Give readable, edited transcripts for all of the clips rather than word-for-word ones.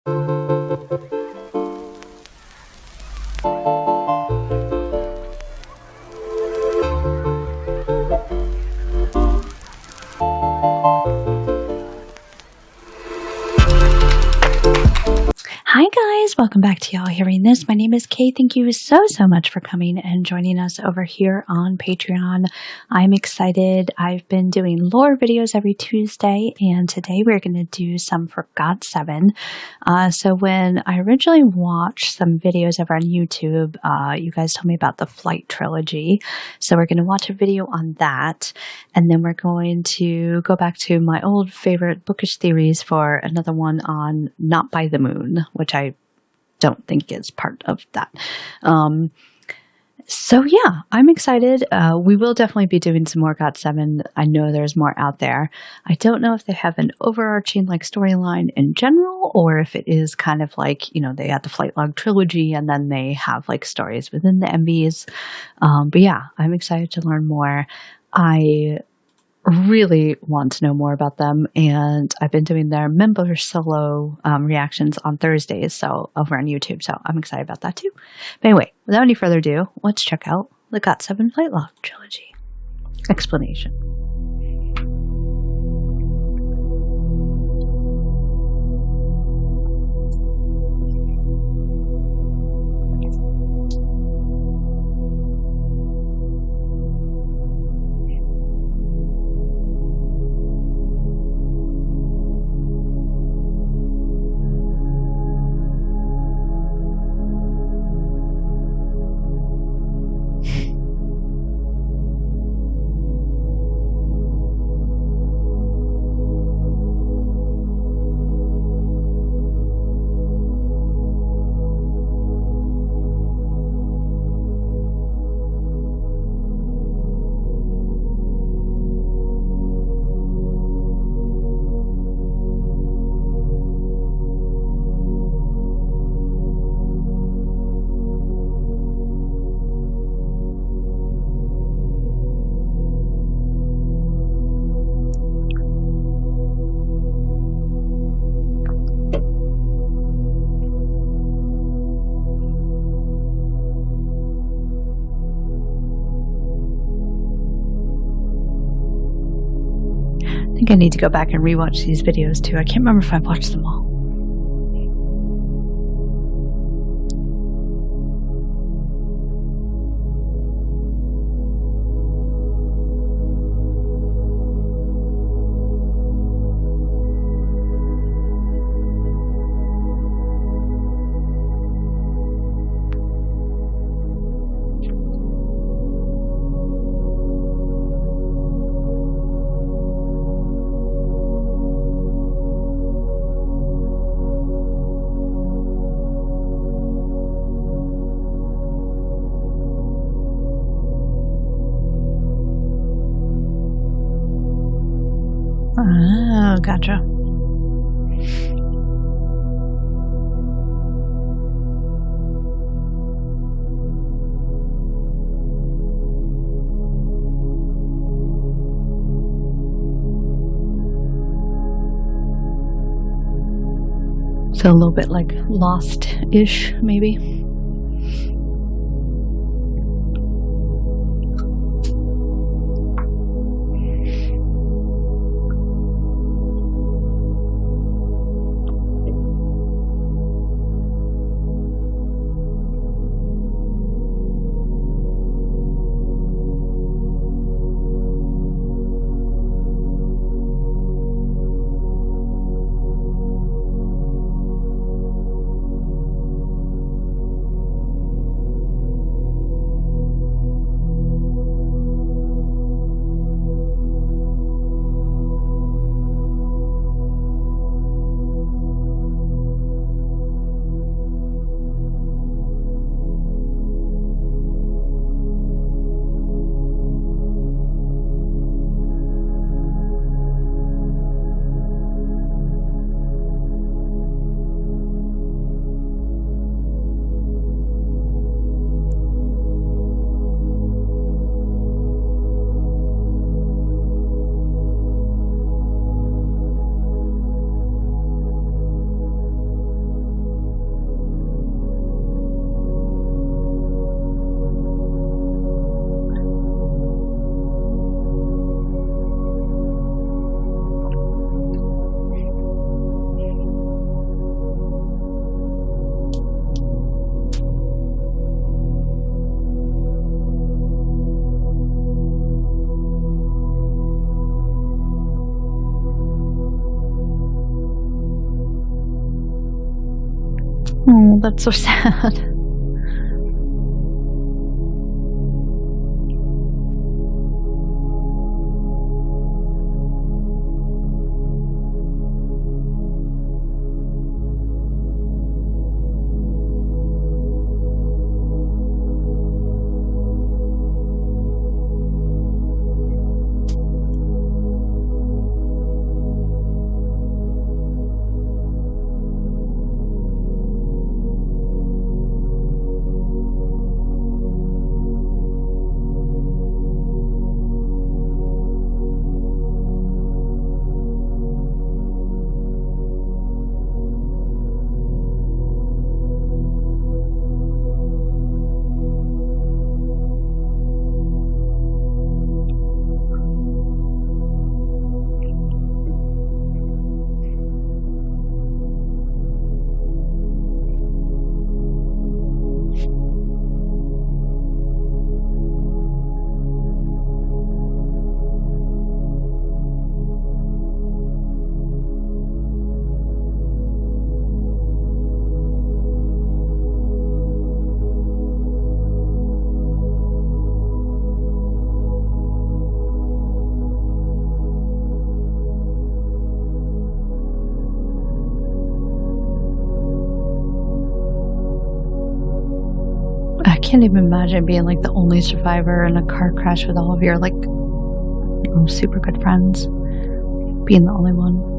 Hi guys, welcome back to Y'all Hearing This. My name is Kay. Thank you so much for coming and joining us over here on Patreon. I'm excited. I've been doing lore videos every Tuesday, and today we're going to do some for GOT7. So when I originally watched some videos over on YouTube, you guys told me about the Flight trilogy. So we're going to watch a video on that, and then we're going to go back to my old favorite bookish theories for another one on Not by the Moon, which I don't think is part of that. So yeah, I'm excited. We will definitely be doing some more GOT7. I know there's more out there. I don't know if they have an overarching like storyline in general, or if it is kind of like, you know, they had the Flight Log trilogy and then they have like stories within the MVs. But yeah, I'm excited to learn more. I really want to know more about them, and I've been doing their member solo reactions on Thursdays, so over on YouTube, so I'm excited about that too. But anyway, without any further ado, let's check out the GOT7 Flight Log trilogy. Explanation. I think I need to go back and rewatch these videos too. I can't remember if I've watched them all. Oh, gotcha. So a little bit like Lost-ish, maybe. Oh, that's so sad. I can't even imagine being like the only survivor in a car crash with all of your like super good friends. Being the only one.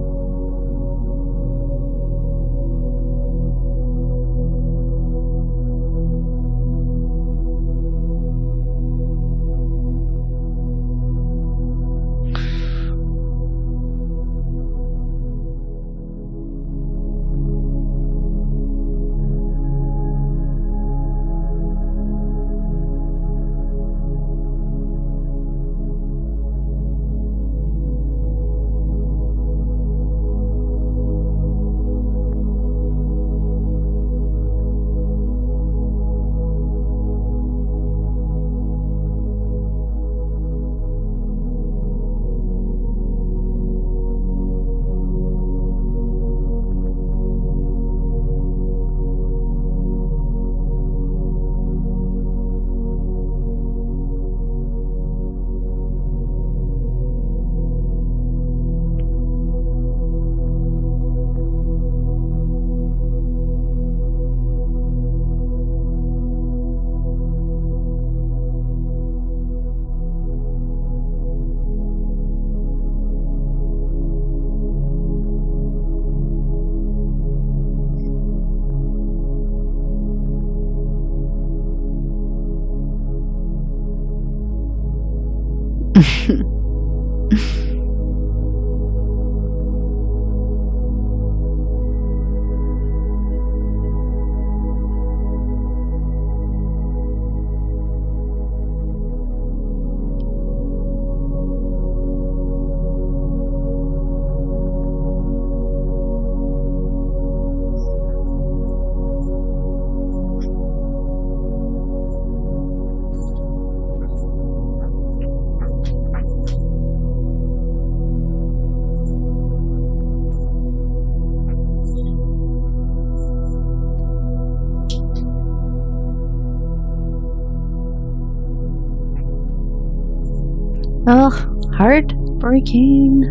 Ugh, heartbreaking.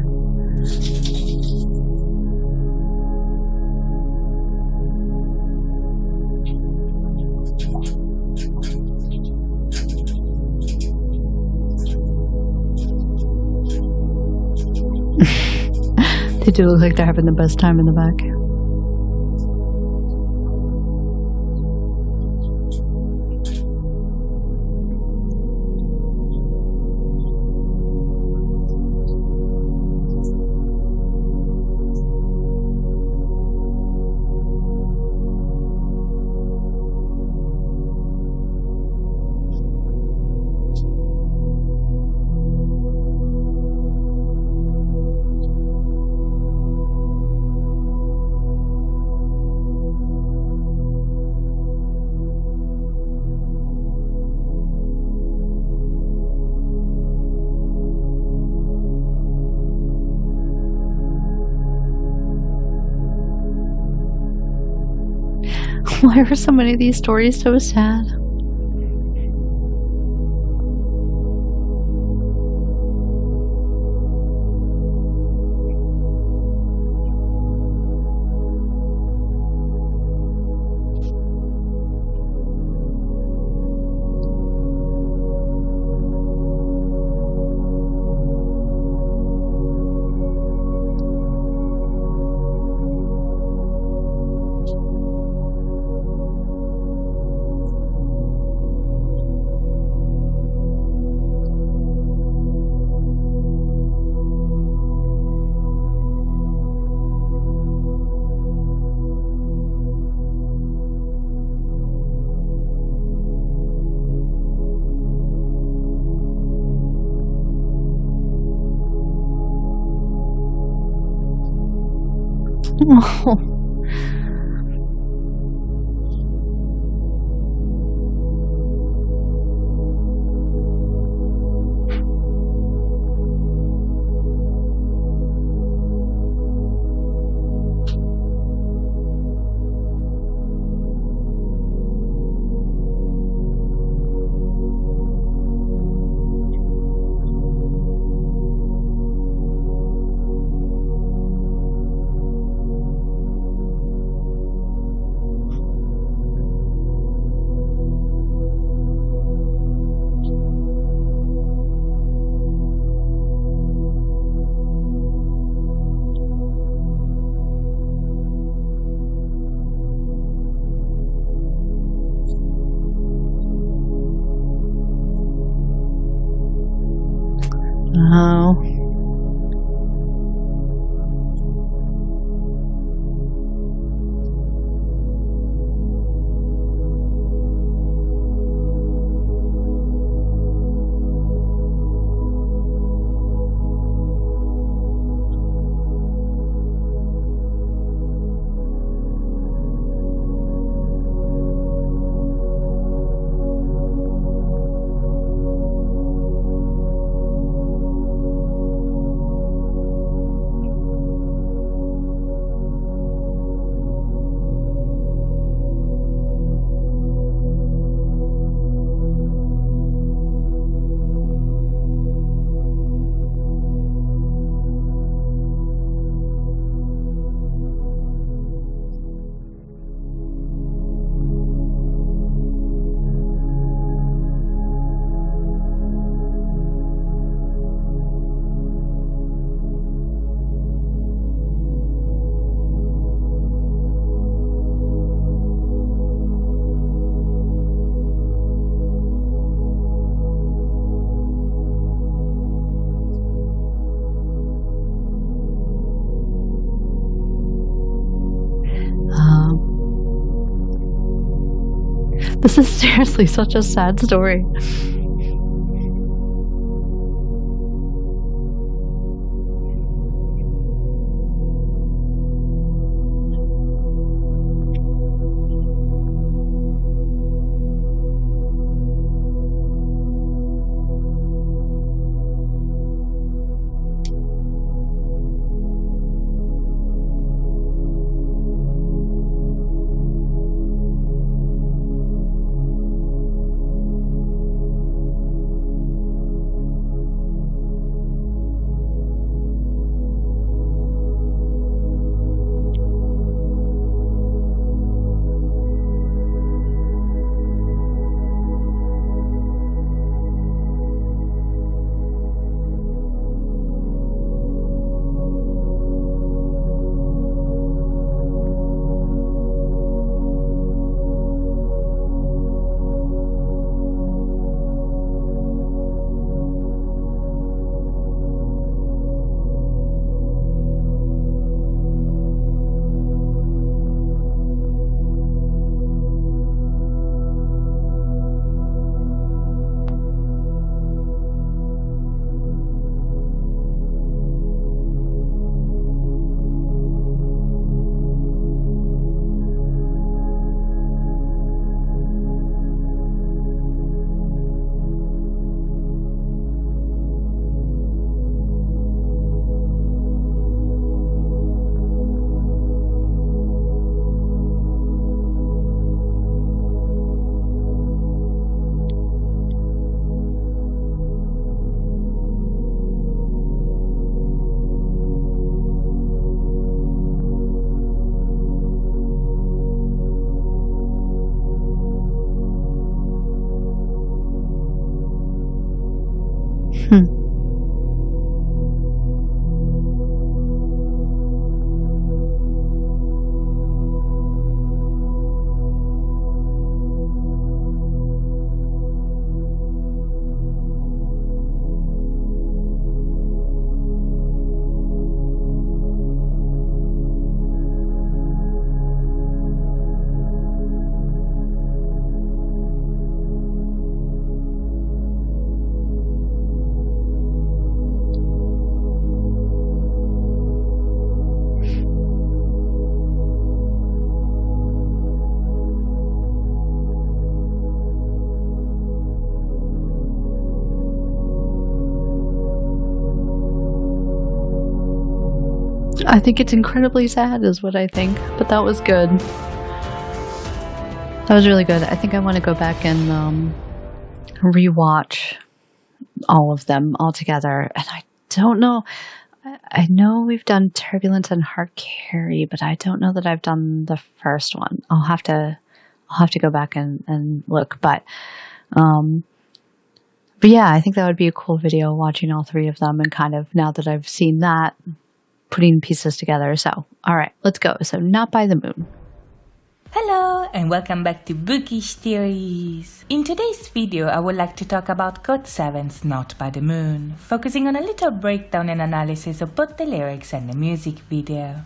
They do look like they're having the best time in the back. Why are so many of these stories so sad? Oh. Oh. This is seriously such a sad story. Hmm. I think it's incredibly sad is what I think, but that was good. That was really good. I think I want to go back and rewatch all of them all together. And I don't know. I know we've done Turbulence and Heart Carry, but I don't know that I've done the first one. I'll have to go back and look. But yeah, I think that would be a cool video, watching all three of them and kind of, now that I've seen that, putting pieces together. So, all right, let's go. So, Not by the Moon. Hello and welcome back to Bookish Theories. In today's video I would like to talk about GOT7's Not by the Moon, focusing on a little breakdown and analysis of both the lyrics and the music video.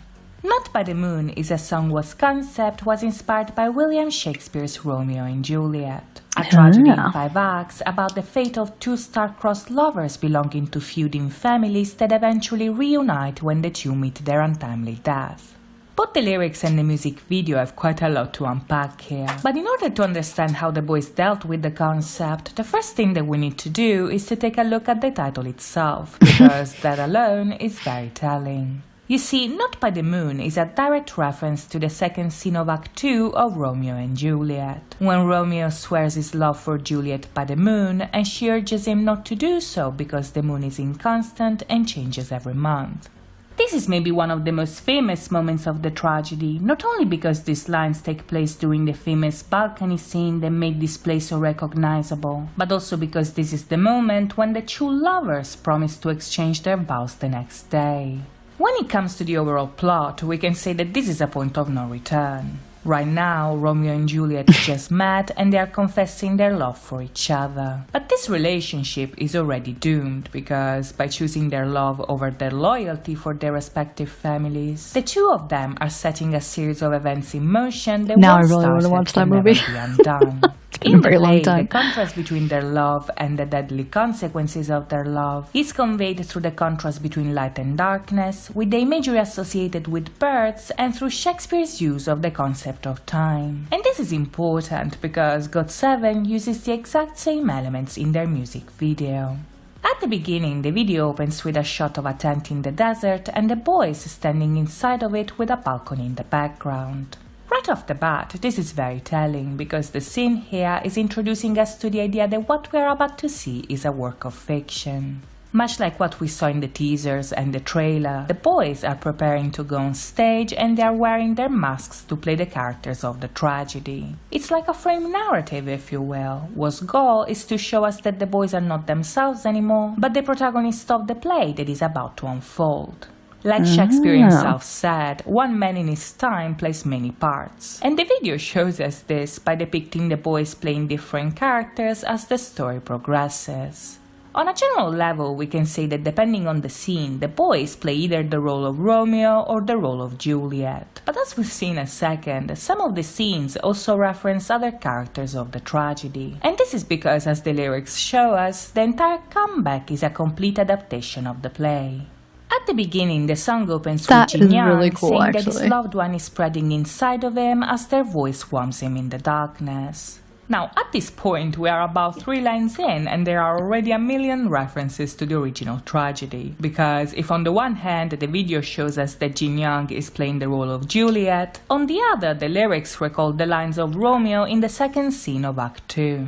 Not by the Moon is a song whose concept was inspired by William Shakespeare's Romeo and Juliet, a tragedy in 5 acts about the fate of two star-crossed lovers belonging to feuding families that eventually reunite when the two meet their untimely death. Both the lyrics and the music video have quite a lot to unpack here. But in order to understand how the boys dealt with the concept, the first thing that we need to do is to take a look at the title itself, because that alone is very telling. You see, Not by the Moon is a direct reference to the second scene of Act 2 of Romeo and Juliet, when Romeo swears his love for Juliet by the moon and she urges him not to do so because the moon is inconstant and changes every month. This is maybe one of the most famous moments of the tragedy, not only because these lines take place during the famous balcony scene that made this play so recognizable, but also because this is the moment when the two lovers promise to exchange their vows the next day. When it comes to the overall plot, we can say that this is a point of no return. Right now, Romeo and Juliet just met and they are confessing their love for each other. But this relationship is already doomed because by choosing their love over their loyalty for their respective families, the two of them are setting a series of events in motion that now once I really want to watch that movie. Never be undone. In the play, the contrast between their love and the deadly consequences of their love is conveyed through the contrast between light and darkness, with the imagery associated with birds, and through Shakespeare's use of the concept of time. And this is important because GOT7 uses the exact same elements in their music video. At the beginning, the video opens with a shot of a tent in the desert and the boys standing inside of it with a balcony in the background. Right off the bat, this is very telling because the scene here is introducing us to the idea that what we are about to see is a work of fiction. Much like what we saw in the teasers and the trailer, the boys are preparing to go on stage and they are wearing their masks to play the characters of the tragedy. It's like a framed narrative, if you will, whose goal is to show us that the boys are not themselves anymore, but the protagonist of the play that is about to unfold. Like Shakespeare himself said, one man in his time plays many parts. And the video shows us this by depicting the boys playing different characters as the story progresses. On a general level, we can say that depending on the scene, the boys play either the role of Romeo or the role of Juliet. But as we'll see in a second, some of the scenes also reference other characters of the tragedy. And this is because, as the lyrics show us, the entire comeback is a complete adaptation of the play. At the beginning, the song opens with Jin Yang really cool, saying that his loved one is spreading inside of him as their voice warms him in the darkness. Now, at this point, we are about 3 lines in and there are already a million references to the original tragedy. Because if on the one hand, the video shows us that Jin Yang is playing the role of Juliet, on the other, the lyrics recall the lines of Romeo in the second scene of Act 2.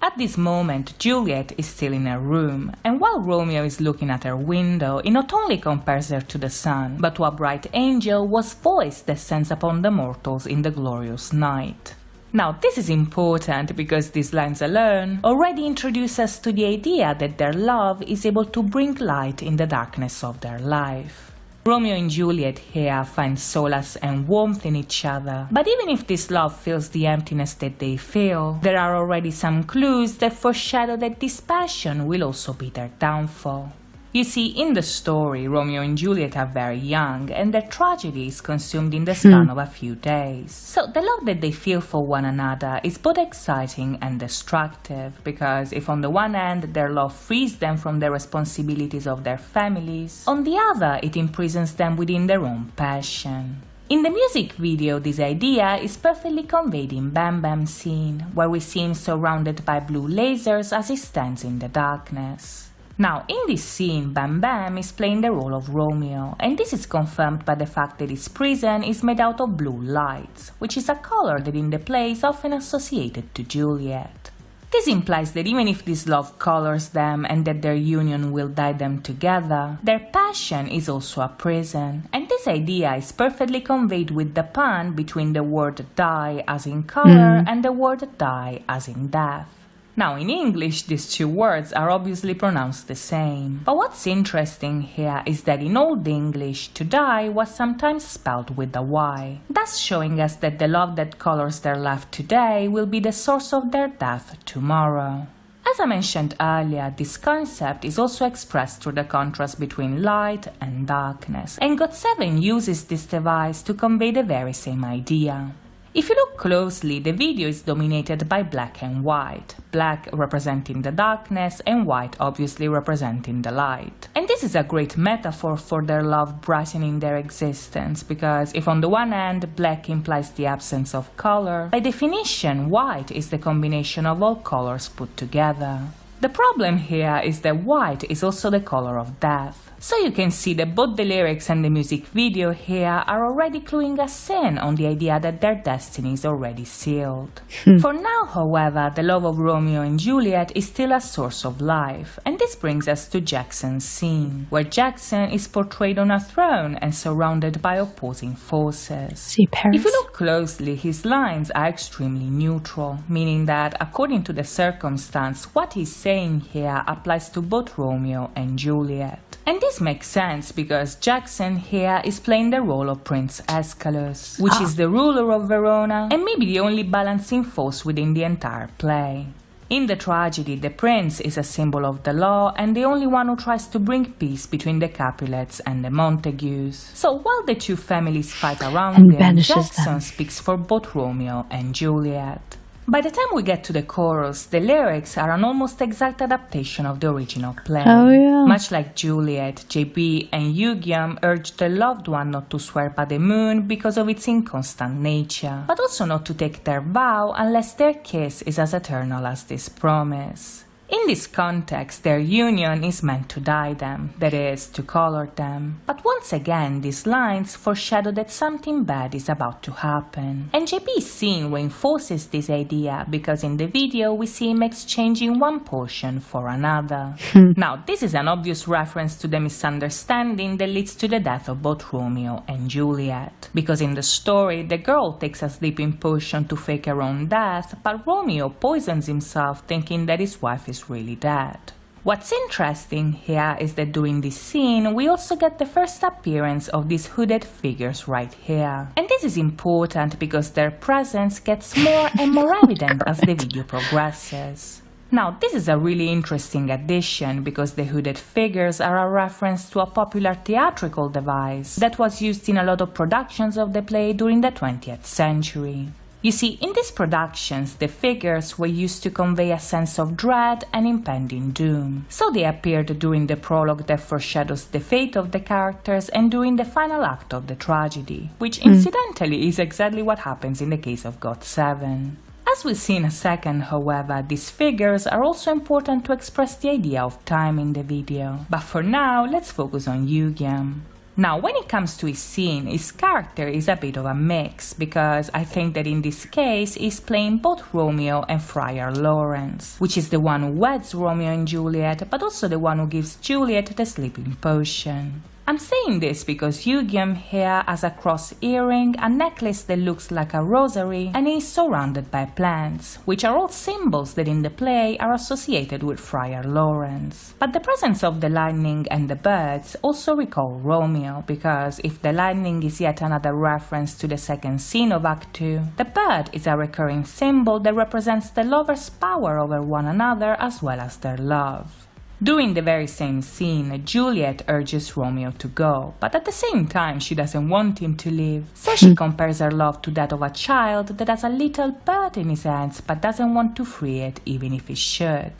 At this moment, Juliet is still in her room, and while Romeo is looking at her window, he not only compares her to the sun, but to a bright angel whose voice descends upon the mortals in the glorious night. Now this is important because these lines alone already introduce us to the idea that their love is able to bring light in the darkness of their life. Romeo and Juliet here find solace and warmth in each other, but even if this love fills the emptiness that they feel, there are already some clues that foreshadow that this passion will also be their downfall. You see, in the story, Romeo and Juliet are very young, and their tragedy is consumed in the span of a few days. So the love that they feel for one another is both exciting and destructive, because if on the one hand their love frees them from the responsibilities of their families, on the other it imprisons them within their own passion. In the music video, this idea is perfectly conveyed in Bam Bam's scene, where we see him surrounded by blue lasers as he stands in the darkness. Now, in this scene, Bam Bam is playing the role of Romeo, and this is confirmed by the fact that his prison is made out of blue lights, which is a color that in the play is often associated to Juliet. This implies that even if this love colors them and that their union will tie them together, their passion is also a prison, and this idea is perfectly conveyed with the pun between the word die as in color and the word die as in death. Now, in English, these two words are obviously pronounced the same, but what's interesting here is that in Old English, to die was sometimes spelled with a Y, thus showing us that the love that colors their life today will be the source of their death tomorrow. As I mentioned earlier, this concept is also expressed through the contrast between light and darkness, and GOT7 uses this device to convey the very same idea. If you look closely, the video is dominated by black and white, black representing the darkness and white obviously representing the light. And this is a great metaphor for their love brightening their existence, because if on the one hand black implies the absence of color, by definition white is the combination of all colors put together. The problem here is that white is also the color of death. So you can see that both the lyrics and the music video here are already cluing us in on the idea that their destiny is already sealed. For now, however, the love of Romeo and Juliet is still a source of life, and this brings us to Jackson's scene, where Jackson is portrayed on a throne and surrounded by opposing forces. See, Paris. If you look closely, his lines are extremely neutral, meaning that according to the circumstance, what he's saying here applies to both Romeo and Juliet. And this makes sense because Jackson here is playing the role of Prince Aeschylus, which is the ruler of Verona and maybe the only balancing force within the entire play. In the tragedy, the prince is a symbol of the law and the only one who tries to bring peace between the Capulets and the Montagues. So while the two families fight around him, Jackson speaks for both Romeo and Juliet. By the time we get to the chorus, the lyrics are an almost exact adaptation of the original play. Oh, yeah. Much like Juliet, JB and Eugium urge their loved one not to swear by the moon because of its inconstant nature, but also not to take their vow unless their kiss is as eternal as this promise. In this context, their union is meant to dye them, that is, to color them. But once again, these lines foreshadow that something bad is about to happen. And JB's scene reinforces this idea because in the video we see him exchanging one portion for another. Now, this is an obvious reference to the misunderstanding that leads to the death of both Romeo and Juliet. Because in the story, the girl takes a sleeping potion to fake her own death, but Romeo poisons himself thinking that his wife is really dead. What's interesting here is that during this scene we also get the first appearance of these hooded figures right here. And this is important because their presence gets more and more evident as the video progresses. Now, this is a really interesting addition because the hooded figures are a reference to a popular theatrical device that was used in a lot of productions of the play during the 20th century. You see, in these productions, the figures were used to convey a sense of dread and impending doom. So they appeared during the prologue that foreshadows the fate of the characters and during the final act of the tragedy, which incidentally is exactly what happens in the case of GOT7. As we'll see in a second, however, these figures are also important to express the idea of time in the video. But for now, let's focus on Eugium. Now, when it comes to his scene, his character is a bit of a mix, because I think that in this case he's playing both Romeo and Friar Lawrence, which is the one who weds Romeo and Juliet, but also the one who gives Juliet the sleeping potion. I'm saying this because Yu-Gi-Oh here has a cross earring, a necklace that looks like a rosary, and is surrounded by plants, which are all symbols that in the play are associated with Friar Lawrence. But the presence of the lightning and the birds also recall Romeo, because if the lightning is yet another reference to the second scene of Act 2, the bird is a recurring symbol that represents the lovers' power over one another as well as their love. During the very same scene, Juliet urges Romeo to go, but at the same time she doesn't want him to leave, so she compares her love to that of a child that has a little bird in his hands but doesn't want to free it even if he should.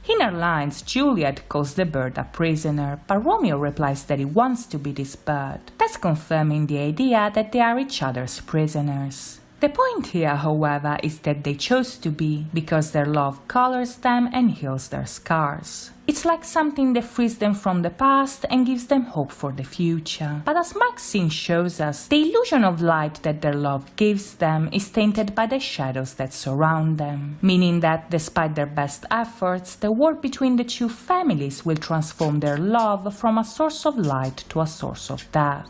In her lines, Juliet calls the bird a prisoner, but Romeo replies that he wants to be this bird, thus confirming the idea that they are each other's prisoners. The point here, however, is that they chose to be because their love colors them and heals their scars. It's like something that frees them from the past and gives them hope for the future. But as Mark's scene shows us, the illusion of light that their love gives them is tainted by the shadows that surround them, meaning that despite their best efforts, the war between the two families will transform their love from a source of light to a source of death.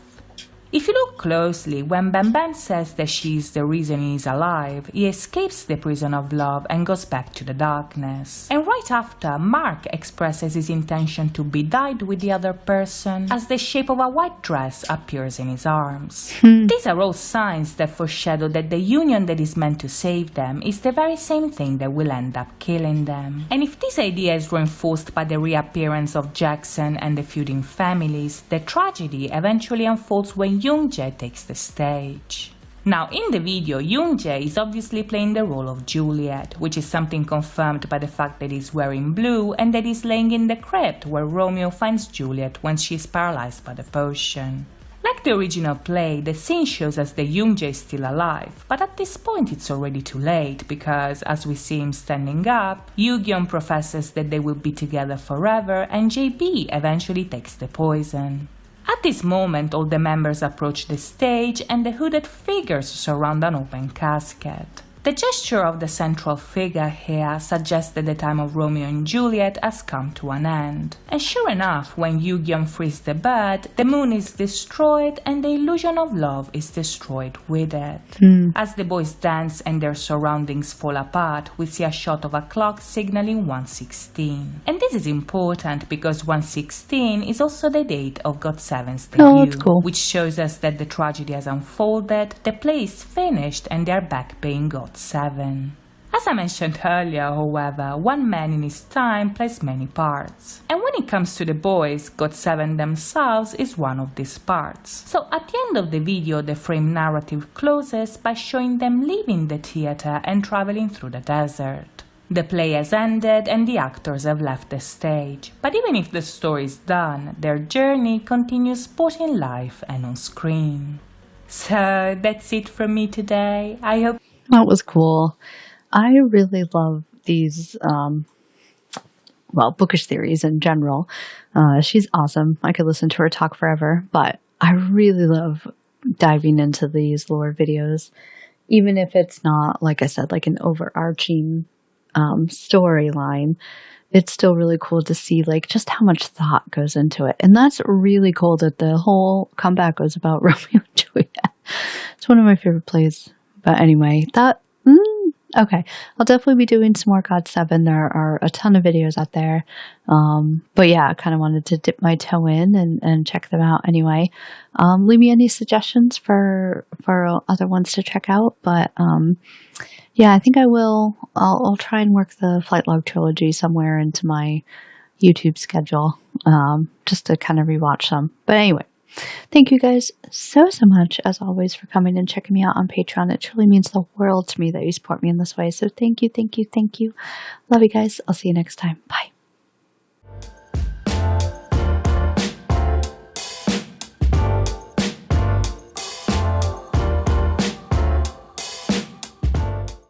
If you look closely, when Ben says that she is the reason he is alive, he escapes the prison of love and goes back to the darkness. And right after, Mark expresses his intention to be dyed with the other person as the shape of a white dress appears in his arms. These are all signs that foreshadow that the union that is meant to save them is the very same thing that will end up killing them. And if this idea is reinforced by the reappearance of Jackson and the feuding families, the tragedy eventually unfolds when Young-jae takes the stage. Now in the video, Young-jae is obviously playing the role of Juliet, which is something confirmed by the fact that he's wearing blue and that he's laying in the crypt where Romeo finds Juliet when she is paralyzed by the potion. Like the original play, the scene shows us that Young-jae is still alive, but at this point it's already too late because, as we see him standing up, Yu-gi-Oh professes that they will be together forever and JB eventually takes the poison. At this moment, all the members approach the stage and the hooded figures surround an open casket. The gesture of the central figure here suggests that the time of Romeo and Juliet has come to an end. And sure enough, when Yu-gi-Oh frees the bird, the moon is destroyed and the illusion of love is destroyed with it. As the boys dance and their surroundings fall apart, we see a shot of a clock signaling 1:16. And this is important because 1:16 is also the date of GOT7's debut, which shows us that the tragedy has unfolded, the play is finished, and they are back playing GOT7. As I mentioned earlier, however, one man in his time plays many parts. And when it comes to the boys, GOT7 themselves is one of these parts. So at the end of the video, the frame narrative closes by showing them leaving the theater and traveling through the desert. The play has ended and the actors have left the stage, but even if the story is done, their journey continues both in life and on screen. So that's it from me today. I hope that was cool. I really love these, bookish theories in general. She's awesome. I could listen to her talk forever, but I really love diving into these lore videos, even if it's not, like I said, like an overarching storyline. It's still really cool to see like just how much thought goes into it. And that's really cool that the whole comeback was about Romeo and Juliet. It's one of my favorite plays. But anyway, okay. I'll definitely be doing some more GOT7. There are a ton of videos out there. But yeah, I kind of wanted to dip my toe in and check them out anyway. Leave me any suggestions for other ones to check out. But yeah, I think I will. I'll try and work the Flight Log trilogy somewhere into my YouTube schedule, just to kind of rewatch some. But anyway. Thank you guys so much, as always, for coming and checking me out on Patreon. It truly means the world to me that you support me in this way. So thank you. Love you guys. I'll see you next time. Bye.